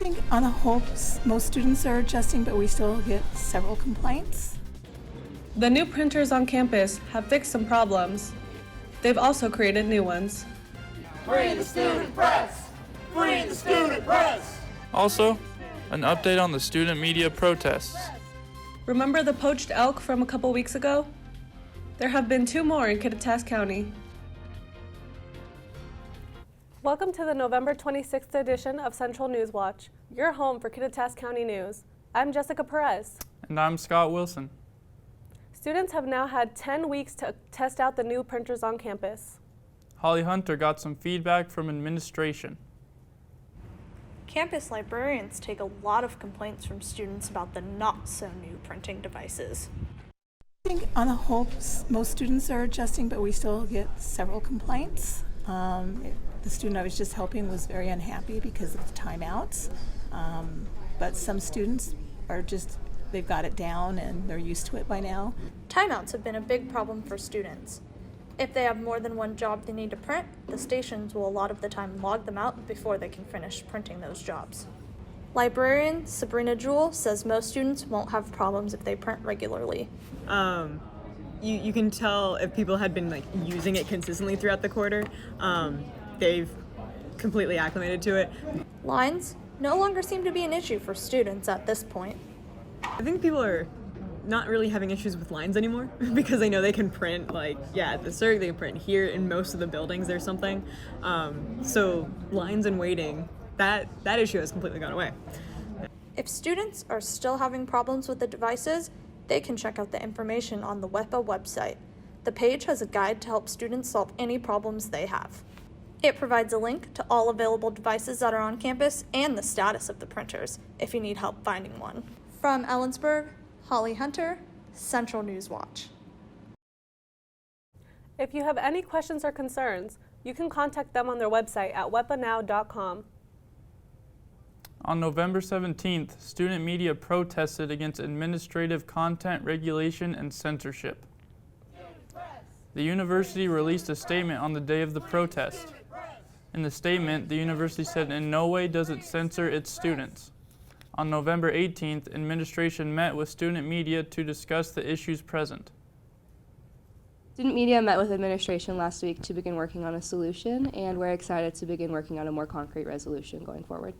I think on the whole, most students are adjusting, but we still get several complaints. The new printers on campus have fixed some problems. They've also created new ones. Free the student press! Free the student press! Also, an update on the student media protests. Remember the poached elk from a couple weeks ago? There have been 2 more in Kittitas County. Welcome to the November 26th edition of Central News Watch, your home for Kittitas County news. I'm Jessica Perez. And I'm Scott Wilson. Students have now had 10 weeks to test out the new printers on campus. Holly Hunter got some feedback from administration. Campus librarians take a lot of complaints from students about the not-so-new printing devices. I think on the whole, most students are adjusting, but we still get several complaints. The student I was just helping was very unhappy because of the timeouts, but some students are they've got it down and they're used to it by now. Timeouts have been a big problem for students. If they have more than one job they need to print, the stations will a lot of the time log them out before they can finish printing those jobs. Librarian Sabrina Jewell says most students won't have problems if they print regularly. You can tell if people had been using it consistently throughout the quarter. They've completely acclimated to it. Lines no longer seem to be an issue for students at this point. I think people are not really having issues with lines anymore because they know they can print at the circ, they can print here in most of the buildings there's something. So lines and waiting, that issue has completely gone away. If students are still having problems with the devices, they can check out the information on the WEPA website. The page has a guide to help students solve any problems they have. It provides a link to all available devices that are on campus and the status of the printers if you need help finding one. From Ellensburg, Holly Hunter, Central News Watch. If you have any questions or concerns, you can contact them on their website at wepanow.com. On November 17th, student media protested against administrative content regulation and censorship. The university released a statement on the day of the protest. In the statement, the university said in no way does it censor its students. On November 18th, administration met with student media to discuss the issues present. Student media met with administration last week to begin working on a solution, and we're excited to begin working on a more concrete resolution going forward.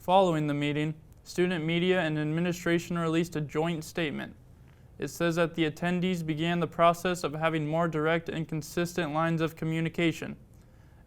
Following the meeting, student media and administration released a joint statement. It says that the attendees began the process of having more direct and consistent lines of communication.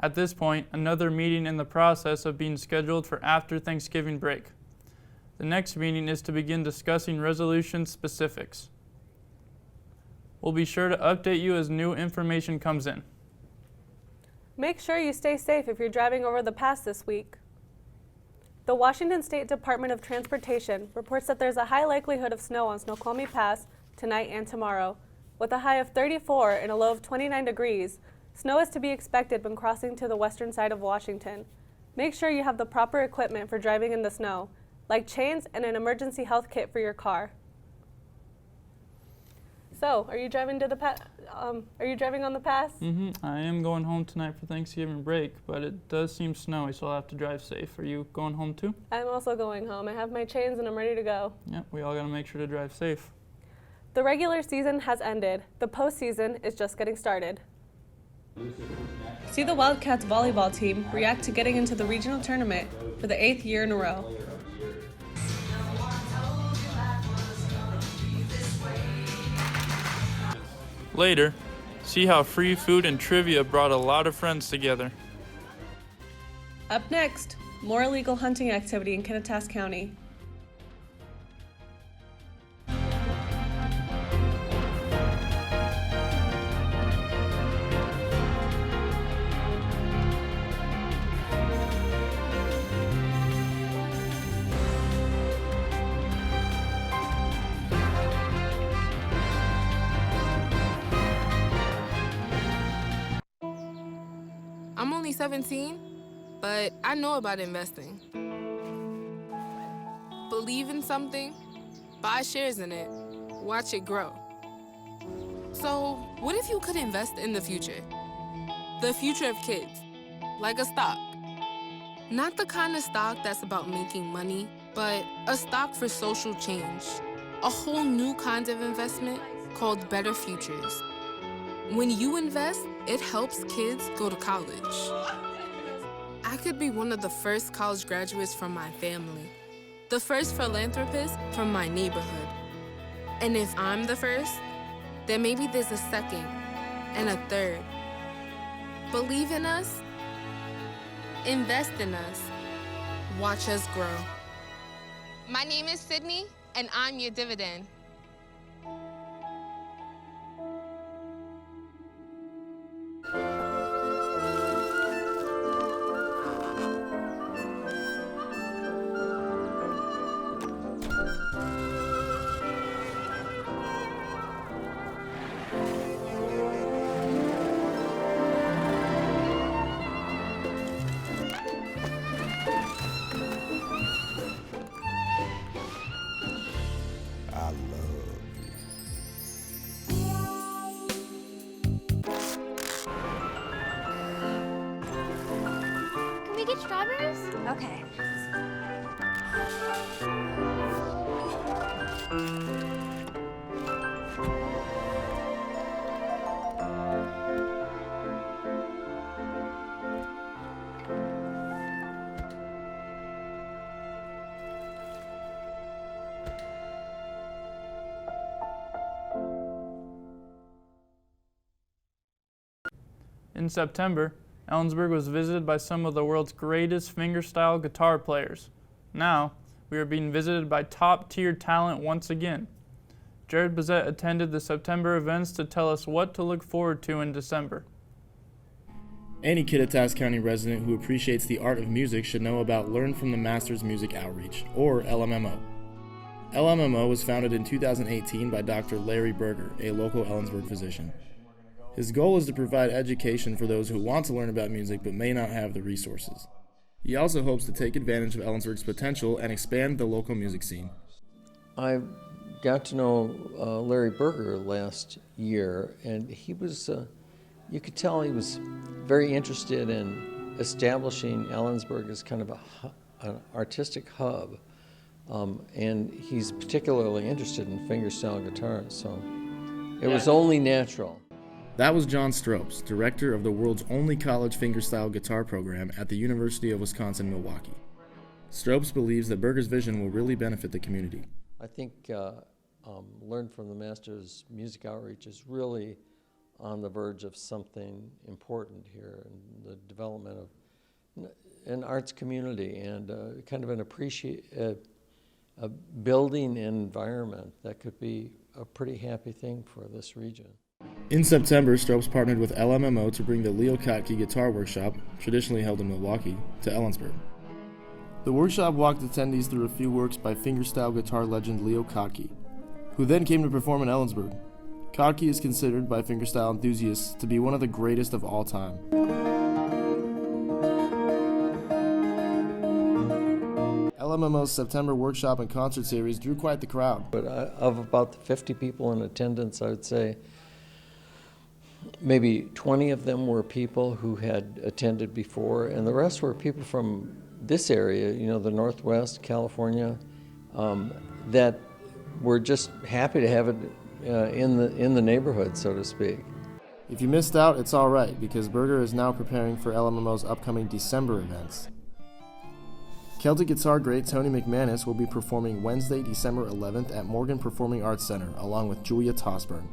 At this point, another meeting in the process of being scheduled for after Thanksgiving break. The next meeting is to begin discussing resolution specifics. We'll be sure to update you as new information comes in. Make sure you stay safe if you're driving over the pass this week. The Washington State Department of Transportation reports that there's a high likelihood of snow on Snoqualmie Pass tonight and tomorrow. With a high of 34 and a low of 29 degrees, snow is to be expected when crossing to the western side of Washington. Make sure you have the proper equipment for driving in the snow, like chains and an emergency health kit for your car. So, are you driving to the are you driving on the pass? I am going home tonight for Thanksgiving break, but it does seem snowy, so I'll have to drive safe. Are you going home too? I'm also going home. I have my chains and I'm ready to go. Yep, we all gotta make sure to drive safe. The regular season has ended. The postseason is just getting started. See the Wildcats volleyball team react to getting into the regional tournament for the 8th year in a row. Later, see how free food and trivia brought a lot of friends together. Up next, more illegal hunting activity in Kittitas County. I'm only 17, but I know about investing. Believe in something, buy shares in it, watch it grow. So, what if you could invest in the future? The future of kids, like a stock. Not the kind of stock that's about making money, but a stock for social change. A whole new kind of investment called Better Futures. When you invest, it helps kids go to college. I could be one of the first college graduates from my family, the first philanthropist from my neighborhood. And if I'm the first, then maybe there's a second and a third. Believe in us, invest in us, watch us grow. My name is Sydney, and I'm your dividend. Can we get strawberries? Okay. In September, Ellensburg was visited by some of the world's greatest fingerstyle guitar players. Now, we are being visited by top-tier talent once again. Jared Bazette attended the September events to tell us what to look forward to in December. Any Kittitas County resident who appreciates the art of music should know about Learn from the Masters Music Outreach, or LMMO. LMMO was founded in 2018 by Dr. Larry Berger, a local Ellensburg physician. His goal is to provide education for those who want to learn about music but may not have the resources. He also hopes to take advantage of Ellensburg's potential and expand the local music scene. I got to know Larry Berger last year, and he was, you could tell he was very interested in establishing Ellensburg as kind of an artistic hub, and he's particularly interested in fingerstyle guitars, so it was only natural. That was John Stropes, director of the world's only college fingerstyle guitar program at the University of Wisconsin-Milwaukee. Stropes believes that Berger's vision will really benefit the community. I think Learn from the Masters Music Outreach is really on the verge of something important here in the development of an arts community and kind of a building environment that could be a pretty happy thing for this region. In September, Stropes partnered with LMMO to bring the Leo Kotke Guitar Workshop, traditionally held in Milwaukee, to Ellensburg. The workshop walked attendees through a few works by fingerstyle guitar legend Leo Kotke, who then came to perform in Ellensburg. Kotke is considered by fingerstyle enthusiasts to be one of the greatest of all time. LMMO's September workshop and concert series drew quite the crowd. But of about the 50 people in attendance, I would say maybe 20 of them were people who had attended before, and the rest were people from this area, you know, the Northwest, California, that were just happy to have it in the neighborhood, so to speak. If you missed out, it's all right, because Berger is now preparing for LMMO's upcoming December events. Celtic guitar great Tony McManus will be performing Wednesday, December 11th at Morgan Performing Arts Center, along with Julia Tosburn.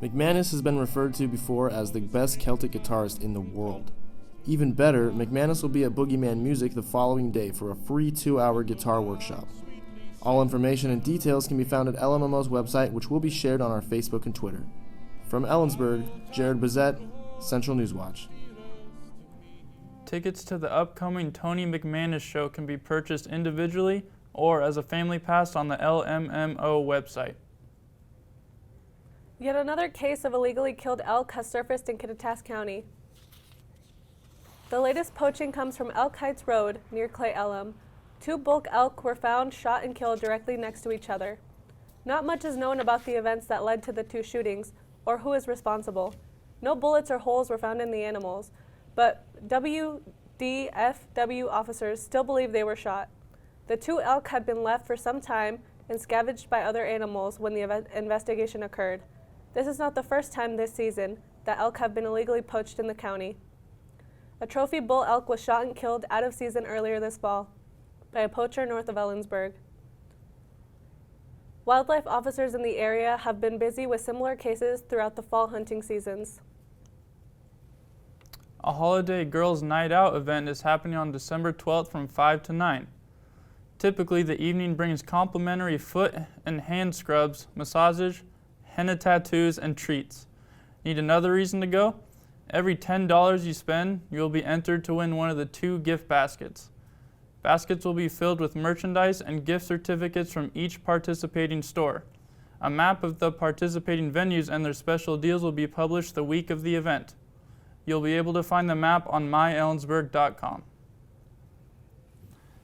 McManus has been referred to before as the best Celtic guitarist in the world. Even better, McManus will be at Boogeyman Music the following day for a free 2-hour guitar workshop. All information and details can be found at LMMO's website, which will be shared on our Facebook and Twitter. From Ellensburg, Jared Bazette, Central News Watch. Tickets to the upcoming Tony McManus show can be purchased individually or as a family pass on the LMMO website. Yet another case of illegally killed elk has surfaced in Kittitas County. The latest poaching comes from Elk Heights Road near Clay Ellum. 2 bulk elk were found shot and killed directly next to each other. Not much is known about the events that led to the 2 shootings or who is responsible. No bullets or holes were found in the animals, but DFW officers still believe they were shot. The 2 elk had been left for some time and scavenged by other animals when the investigation occurred. This is not the first time this season that elk have been illegally poached in the county. A trophy bull elk was shot and killed out of season earlier this fall by a poacher north of Ellensburg. Wildlife officers in the area have been busy with similar cases throughout the fall hunting seasons. A holiday girls' night out event is happening on December 12th from 5 to 9. Typically, the evening brings complimentary foot and hand scrubs, massages, henna tattoos, and treats. Need another reason to go? Every $10 you spend, you will be entered to win one of the 2 gift baskets. Baskets will be filled with merchandise and gift certificates from each participating store. A map of the participating venues and their special deals will be published the week of the event. You'll be able to find the map on myellensburg.com.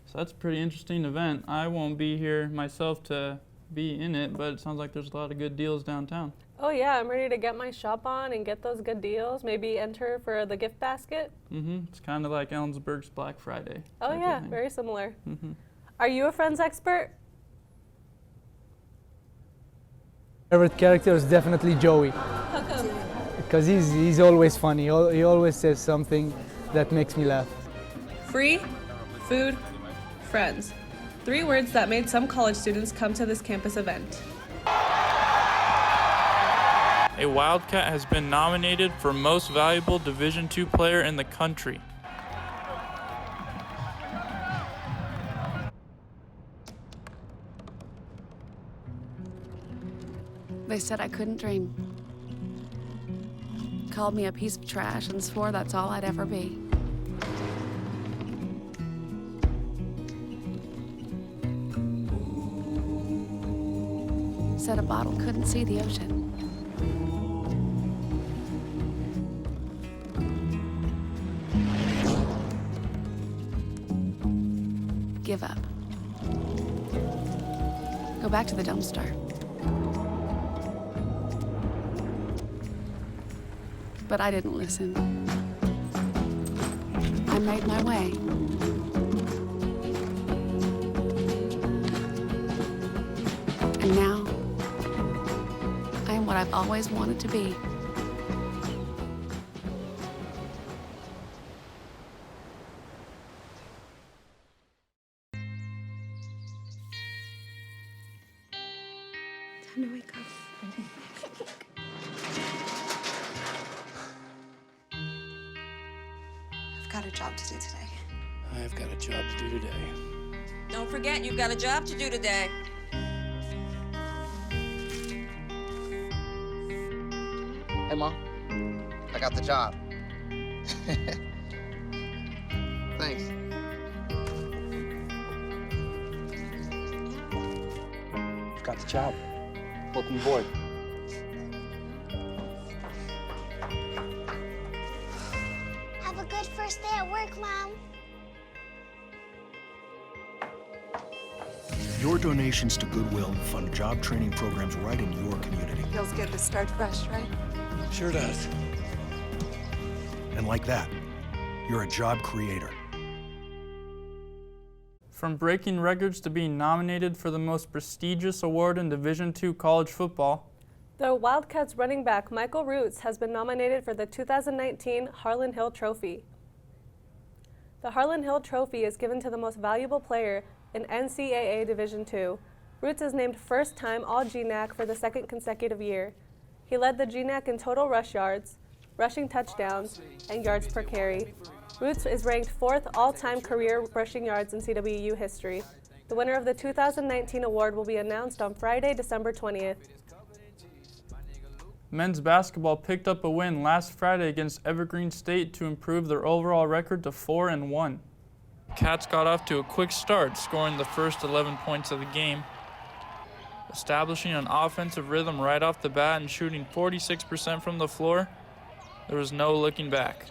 So that's a pretty interesting event. I won't be here myself to be in it, but it sounds like there's a lot of good deals downtown. Oh yeah, I'm ready to get my shop on and get those good deals. Maybe enter for the gift basket. It's kind of like Ellensburg's Black Friday. Oh yeah, very similar. Are you a Friends expert? Favorite character is definitely Joey. How come? Because he's always funny. He always says something that makes me laugh. Free, food, friends. 3 words that made some college students come to this campus event. A Wildcat has been nominated for Most Valuable Division II Player in the country. They said I couldn't dream. Called me a piece of trash and swore that's all I'd ever be. Said a bottle couldn't see the ocean. Give up. Go back to the dumpster. But I didn't listen. I made my way. And now, I am what I've always wanted to be. Time to wake up. I've got a job to do today. I've got a job to do today. Don't forget, you've got a job to do today. Hey, Mom. I got the job. Thanks. Got the job. Welcome aboard. Have a good first day at work, Mom. Your donations to Goodwill fund job training programs right in your community. Feels good to start fresh, right? Sure does. And like that, you're a job creator. From breaking records to being nominated for the most prestigious award in Division II college football, the Wildcats running back Michael Roots has been nominated for the 2019 Harlan Hill Trophy. The Harlan Hill Trophy is given to the most valuable player in NCAA Division II. Roots is named first-time All-GNAC for the 2nd consecutive year. He led the GNAC in total rush yards, rushing touchdowns, and yards per carry. Roots is ranked 4th all-time career rushing yards in CWU history. The winner of the 2019 award will be announced on Friday, December 20th. men's basketball picked up a win last Friday against Evergreen State to improve their overall record to 4-1. Cats got off to a quick start, scoring the first 11 points of the game. Establishing an offensive rhythm right off the bat and shooting 46% from the floor, there was no looking back.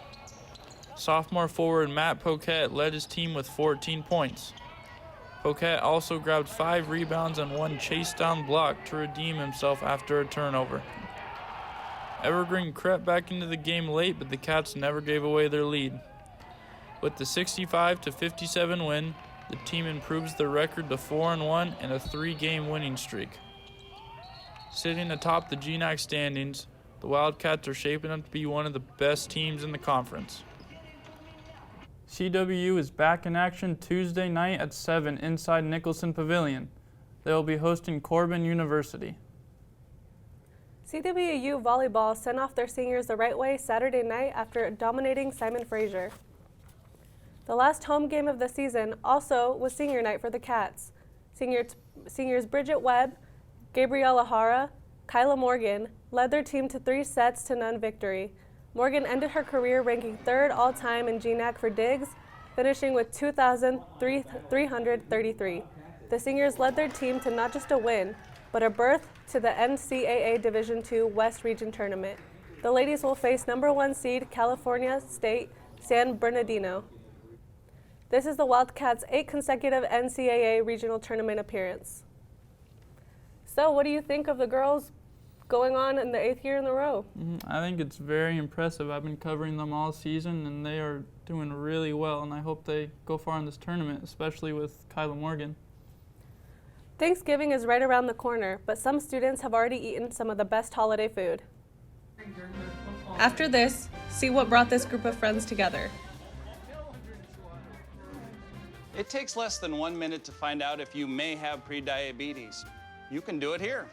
Sophomore forward Matt Poached led his team with 14 points. Poached also grabbed 5 rebounds and 1 chase-down block to redeem himself after a turnover. Evergreen crept back into the game late, but the Cats never gave away their lead. With the 65-57 win, the team improves their record to 4-1 and a 3-game winning streak. Sitting atop the GNAC standings, the Wildcats are shaping up to be one of the best teams in the conference. CWU is back in action Tuesday night at 7 inside Nicholson Pavilion. They will be hosting Corbin University. CWU volleyball sent off their seniors the right way Saturday night after dominating Simon Fraser. The last home game of the season also was senior night for the Cats. Seniors Bridget Webb, Gabriella Hara, Kyla Morgan led their team to 3-0 victory. Morgan ended her career ranking 3rd all-time in GNAC for digs, finishing with 2,333. The seniors led their team to not just a win, but a berth to the NCAA Division II West Region Tournament. The ladies will face number 1 seed California State San Bernardino. This is the Wildcats' 8th consecutive NCAA Regional Tournament appearance. So what do you think of the girls going on in the 8th year in a row? I think it's very impressive. I've been covering them all season, and they are doing really well, and I hope they go far in this tournament, especially with Kyla Morgan. Thanksgiving is right around the corner, but some students have already eaten some of the best holiday food. After this, see what brought this group of friends together. It takes less than 1 minute to find out if you may have prediabetes. You can do it here.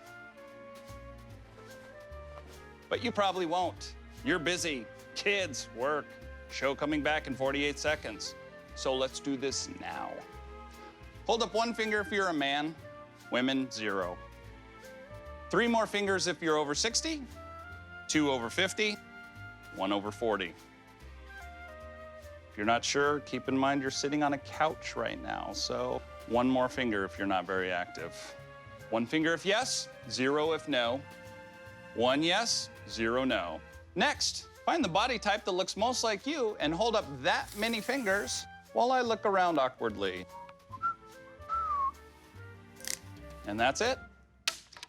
But you probably won't. You're busy. Kids, work, show coming back in 48 seconds. So let's do this now. Hold up 1 finger if you're a man, women, 0. 3 more fingers if you're over 60, 2 over 50, 1 over 40. If you're not sure, keep in mind you're sitting on a couch right now, so 1 more finger if you're not very active. 1 finger if yes, 0 if no. 1 yes, 0 no. Next, find the body type that looks most like you and hold up that many fingers while I look around awkwardly. And that's it.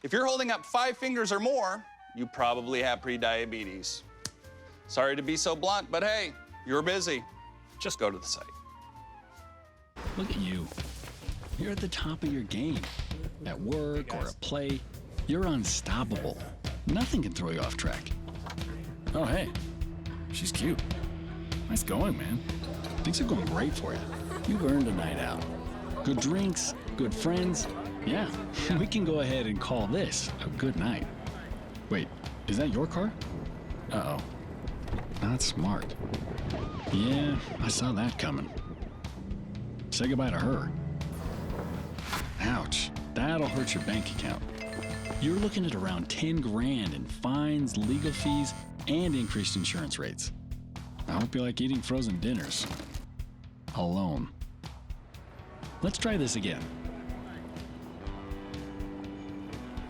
If you're holding up 5 fingers or more, you probably have prediabetes. Sorry to be so blunt, but hey, you're busy. Just go to the site. Look at you. You're at the top of your game. At work or at play, you're unstoppable. Nothing can throw you off track. Oh, hey, she's cute. Nice going, man. Things are going great for you. You've earned a night out. Good drinks, good friends. Yeah, we can go ahead and call this a good night. Wait, is that your car? Uh-oh. Not smart. Yeah, I saw that coming. Say goodbye to her. Ouch, that'll hurt your bank account. You're looking at around 10 grand in fines, legal fees, and increased insurance rates. I hope you like eating frozen dinners. Alone. Let's try this again.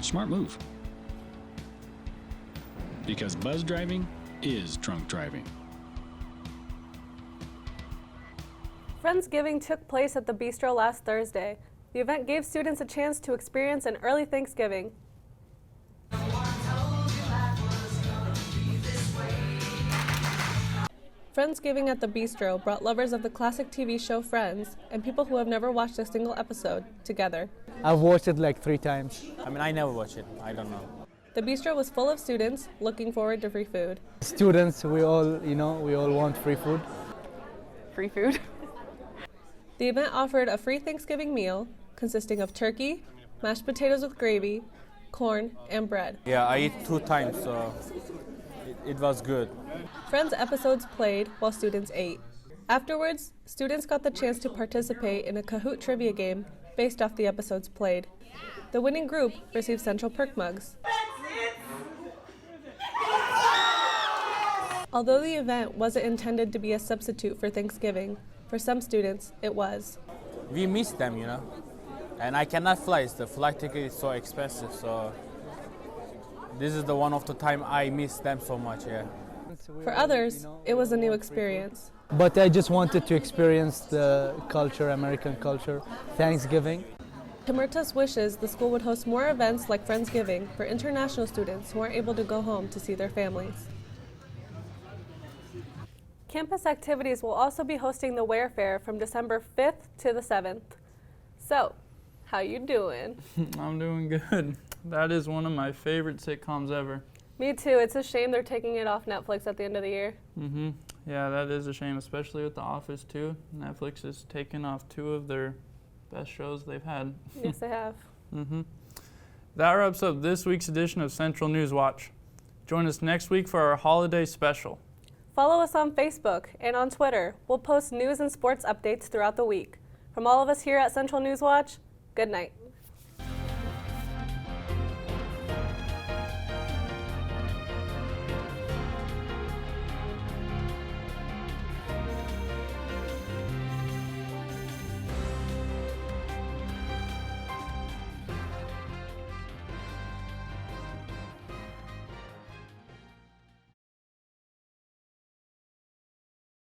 Smart move. Because buzz driving is drunk driving. Friendsgiving took place at the Bistro last Thursday. The event gave students a chance to experience an early Thanksgiving. Friendsgiving at the Bistro brought lovers of the classic TV show Friends and people who have never watched a single episode together. I've watched it like 3 times. I mean, I never watch it. I don't know. The Bistro was full of students looking forward to free food. Students, we all want free food. Free food? The event offered a free Thanksgiving meal consisting of turkey, mashed potatoes with gravy, corn, and bread. Yeah, I eat 2 times, so it was good. Friends episodes played while students ate. Afterwards, students got the chance to participate in a Kahoot trivia game based off the episodes played. The winning group received Central Perk mugs. Although the event wasn't intended to be a substitute for Thanksgiving, for some students, it was. We miss them, you know, and I cannot fly. The flight ticket is so expensive, so this is the one of the time I miss them so much, yeah. For others, it was a new experience. But I just wanted to experience the culture, American culture, Thanksgiving. Timurtas wishes the school would host more events like Friendsgiving for international students who aren't able to go home to see their families. campus activities will also be hosting the Ware Fair from December 5th to the 7th. So, how you doing? I'm doing good. That is one of my favorite sitcoms ever. Me too. It's a shame they're taking it off Netflix at the end of the year. Mm-hmm. Yeah, that is a shame, especially with The Office too. Netflix is taking off 2 of their best shows they've had. Yes, they have. Mm-hmm. That wraps up this week's edition of Central News Watch. Join us next week for our holiday special. Follow us on Facebook and on Twitter. We'll post news and sports updates throughout the week. From all of us here at Central News Watch, good night.